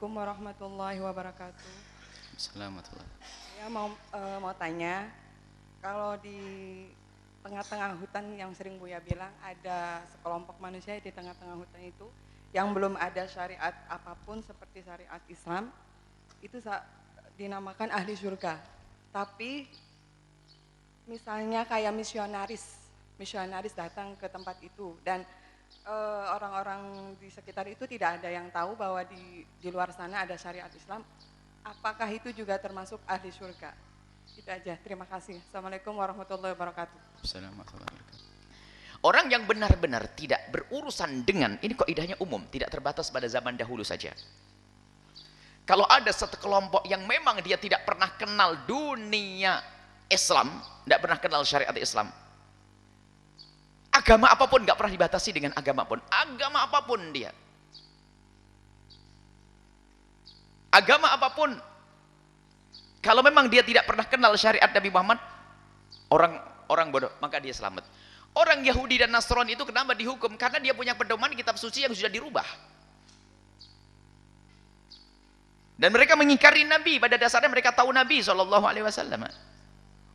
Assalamualaikum warahmatullahi wabarakatuh. Assalamualaikum. Saya mau tanya, kalau di tengah-tengah hutan yang sering Buya bilang ada sekelompok manusia di tengah-tengah hutan itu yang belum ada syariat apapun seperti syariat Islam, itu dinamakan ahli surga. Tapi misalnya kayak misionaris datang ke tempat itu dan orang-orang di sekitar itu tidak ada yang tahu bahwa di luar sana ada syariat Islam, apakah itu juga termasuk ahli surga? Itu aja, terima kasih. Assalamualaikum warahmatullahi wabarakatuh. Assalamualaikum warahmatullahi wabarakatuh. Orang yang benar-benar tidak berurusan dengan, ini kaidahnya umum, tidak terbatas pada zaman dahulu saja. Kalau ada satu kelompok yang memang dia tidak pernah kenal dunia Islam, tidak pernah kenal syariat Islam, agama apapun nggak pernah dibatasi dengan agama apapun dia, agama apapun, kalau memang dia tidak pernah kenal syariat Nabi Muhammad, orang bodoh, maka dia selamat. Orang Yahudi dan Nasrani itu kenapa dihukum? Karena dia punya pedoman kitab suci yang sudah dirubah. Dan mereka mengingkari Nabi, pada dasarnya mereka tahu Nabi SAW.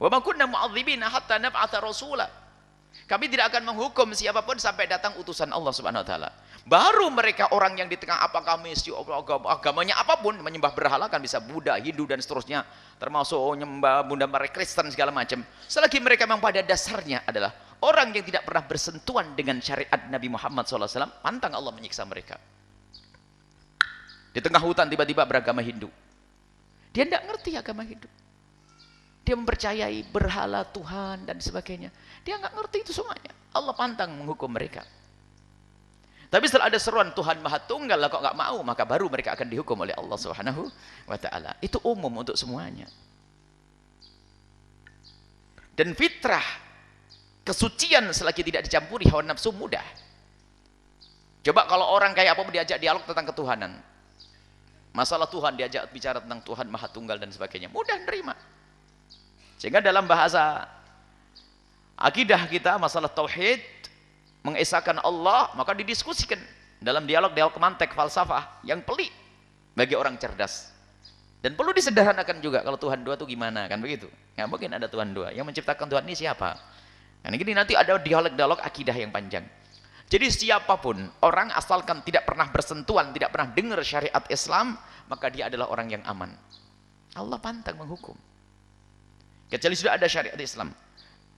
Wa ma kunna mu'adzibina hatta nab'atha rasula. Kami tidak akan menghukum siapapun sampai datang utusan Allah Subhanahu wa taala. Baru mereka orang yang di tengah apakah Mesiu agamanya apapun, menyembah berhala, kan bisa Buddha, Hindu dan seterusnya, termasuk menyembah Bunda Maria Kristen segala macam. Selagi mereka memang pada dasarnya adalah orang yang tidak pernah bersentuhan dengan syariat Nabi Muhammad SAW, pantang Allah menyiksa mereka. Di tengah hutan tiba-tiba beragama Hindu. Dia tidak ngerti agama Hindu. Dia mempercayai berhala Tuhan dan sebagainya. Dia nggak ngerti itu semuanya. Allah pantang menghukum mereka. Tapi setelah ada seruan Tuhan Maha Tunggal, lah kok nggak mau, maka baru mereka akan dihukum oleh Allah Subhanahu wa taala. Itu umum untuk semuanya. Dan fitrah kesucian selagi tidak dicampuri hawa nafsu mudah. Coba kalau orang kayak apa diajak dialog tentang ketuhanan, masalah Tuhan, diajak bicara tentang Tuhan Maha Tunggal dan sebagainya, mudah nerima. Sehingga dalam bahasa akidah kita, masalah tauhid, mengesahkan Allah, maka didiskusikan dalam dialog-dialog mantek falsafah yang pelik bagi orang cerdas. Dan perlu disederhanakan juga, kalau Tuhan dua itu gimana, kan begitu? Nggak mungkin ada Tuhan dua. Yang menciptakan Tuhan ini siapa? Nah, ini nanti ada dialog-dialog akidah yang panjang. Jadi siapapun orang, asalkan tidak pernah bersentuhan, tidak pernah dengar syariat Islam, maka dia adalah orang yang aman. Allah pantang menghukum. Kecuali sudah ada syariat Islam,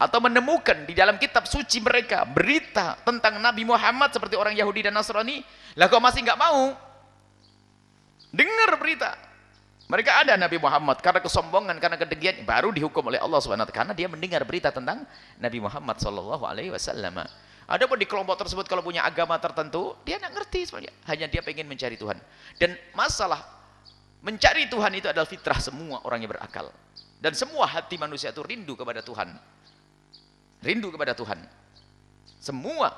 atau menemukan di dalam kitab suci mereka berita tentang Nabi Muhammad seperti orang Yahudi dan Nasrani, lah kok masih nggak mau dengar berita? Mereka ada Nabi Muhammad, karena kesombongan, karena kedengkian, baru dihukum oleh Allah Subhanahu wa taala karena dia mendengar berita tentang Nabi Muhammad SAW. Adapun di kelompok tersebut kalau punya agama tertentu, dia nggak ngerti sebenarnya, hanya dia pengen mencari Tuhan. Dan masalah mencari Tuhan itu adalah fitrah semua orang yang berakal. Dan semua hati manusia itu rindu kepada Tuhan. Rindu kepada Tuhan. Semua.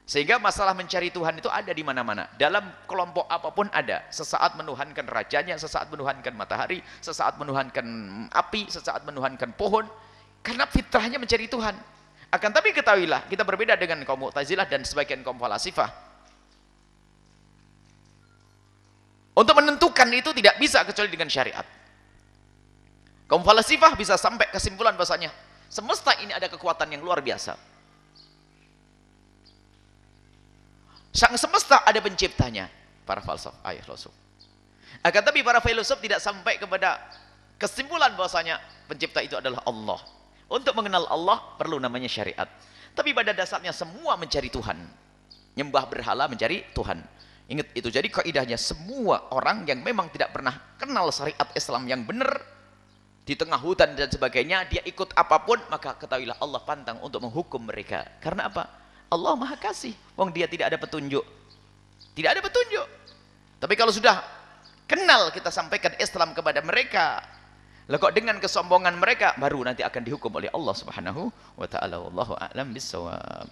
Sehingga masalah mencari Tuhan itu ada di mana-mana. Dalam kelompok apapun ada. Sesaat menuhankan rajanya, sesaat menuhankan matahari, sesaat menuhankan api, sesaat menuhankan pohon. Karena fitrahnya mencari Tuhan. Akan tapi ketahuilah, kita berbeda dengan kaum Mu'tazilah dan sebagian kaum falasifah. Untuk menentukan itu tidak bisa kecuali dengan syariat. Kaum falasifah bisa sampai kesimpulan bahasanya semesta ini ada kekuatan yang luar biasa. Sang semesta ada penciptanya, para falsafah, filosof. Akan tapi para filosof tidak sampai kepada kesimpulan bahasanya pencipta itu adalah Allah. Untuk mengenal Allah perlu namanya syariat. Tapi pada dasarnya semua mencari Tuhan. Nyembah berhala mencari Tuhan. Ingat itu. Jadi kaidahnya semua orang yang memang tidak pernah kenal syariat Islam yang benar, di tengah hutan dan sebagainya, dia ikut apapun, maka ketahuilah Allah pantang untuk menghukum mereka. Karena apa? Allah Maha Kasih. Wong dia tidak ada petunjuk. Tidak ada petunjuk. Tapi kalau sudah kenal, kita sampaikan Islam kepada mereka, lah kok dengan kesombongan mereka, baru nanti akan dihukum oleh Allah Subhanahu wa taala. Wallahu a'lam bissawab.